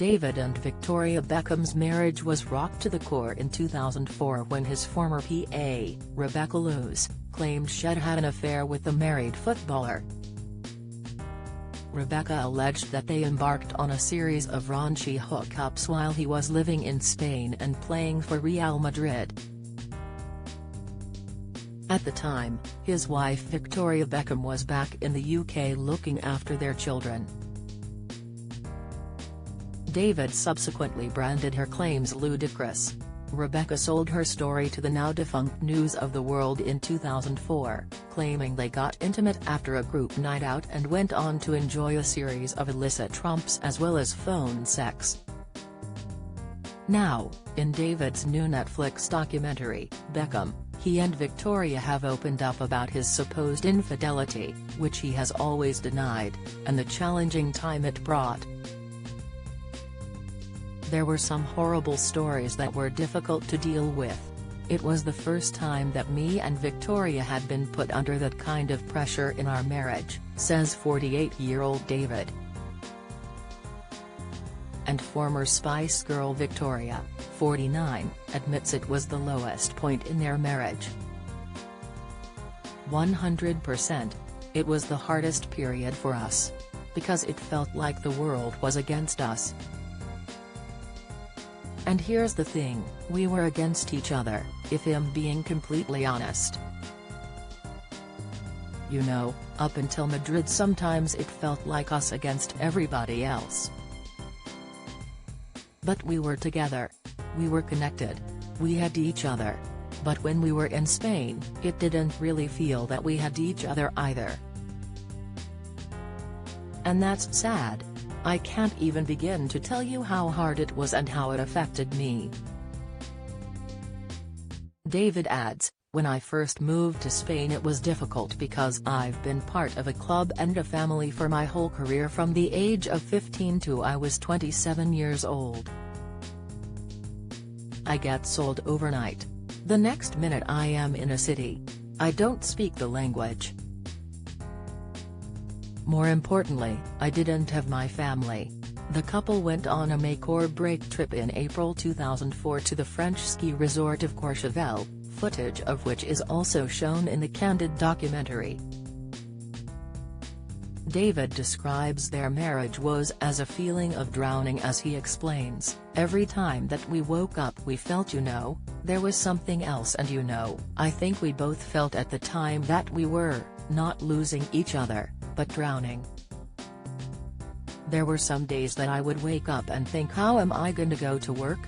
David and Victoria Beckham's marriage was rocked to the core in 2004 when his former PA, Rebecca Loos, claimed she'd had an affair with the married footballer. Rebecca alleged that they embarked on a series of raunchy hookups while he was living in Spain and playing for Real Madrid. At the time, his wife Victoria Beckham was back in the UK looking after their children. David subsequently branded her claims ludicrous. Rebecca sold her story to the now-defunct News of the World in 2004, claiming they got intimate after a group night out and went on to enjoy a series of illicit romps as well as phone sex. Now, in David's new Netflix documentary, Beckham, he and Victoria have opened up about his supposed infidelity, which he has always denied, and the challenging time it brought. There were some horrible stories that were difficult to deal with. It was the first time that me and Victoria had been put under that kind of pressure in our marriage, says 48-year-old David. And former Spice Girl Victoria, 49, admits it was the lowest point in their marriage. 100%. It was the hardest period for us. Because it felt like the world was against us. And here's the thing, we were against each other, if I'm being completely honest. You know, up until Madrid sometimes it felt like us against everybody else. But we were together. We were connected. We had each other. But when we were in Spain, it didn't really feel that we had each other either. And that's sad. I can't even begin to tell you how hard it was and how it affected me. David adds, when I first moved to Spain it was difficult because I've been part of a club and a family for my whole career from the age of 15 to I was 27 years old. I get sold overnight. The next minute I am in a city. I don't speak the language. More importantly, I didn't have my family. The couple went on a make-or-break trip in April 2004 to the French ski resort of Courchevel, footage of which is also shown in the Candid documentary. David describes their marriage was as a feeling of drowning as he explains, every time that we woke up we felt there was something else and I think we both felt at the time that we were, not losing each other, but drowning. There were some days that I would wake up and think, how am I going to go to work?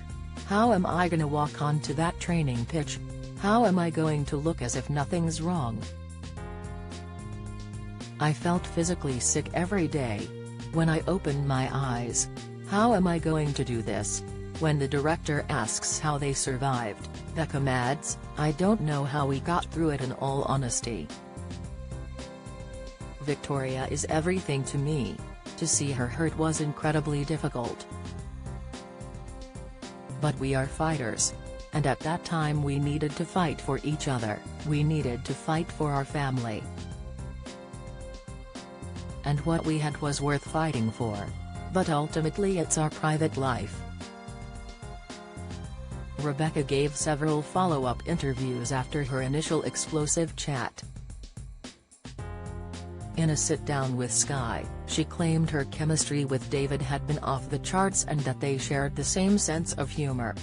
How am I going to walk onto that training pitch? How am I going to look as if nothing's wrong? I felt physically sick every day. When I opened my eyes, how am I going to do this? When the director asks how they survived, Beckham adds, I don't know how we got through it in all honesty. Victoria is everything to me. To see her hurt was incredibly difficult. But we are fighters. And at that time we needed to fight for each other, we needed to fight for our family. And what we had was worth fighting for. But ultimately it's our private life. Rebecca gave several follow-up interviews after her initial explosive chat. In a sit-down with Sky, she claimed her chemistry with David had been off the charts and that they shared the same sense of humor.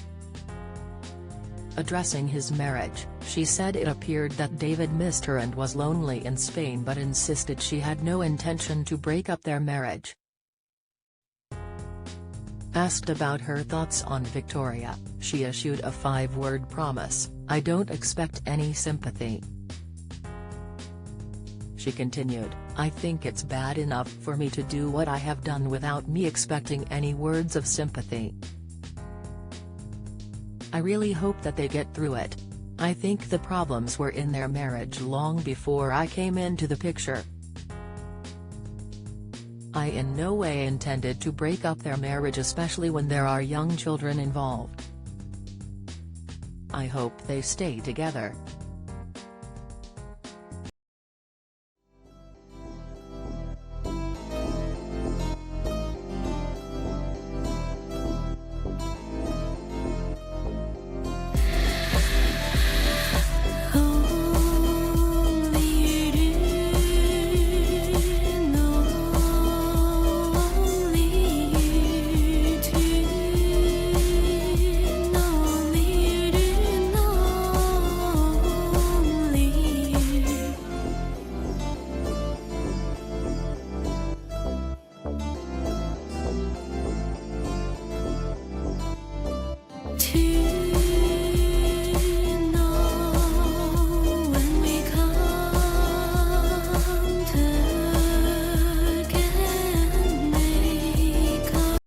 Addressing his marriage, she said it appeared that David missed her and was lonely in Spain but insisted she had no intention to break up their marriage. Asked about her thoughts on Victoria, she issued a 5-word promise, I don't expect any sympathy. She continued, I think it's bad enough for me to do what I have done without me expecting any words of sympathy. I really hope that they get through it. I think the problems were in their marriage long before I came into the picture. I in no way intended to break up their marriage, especially when there are young children involved. I hope they stay together.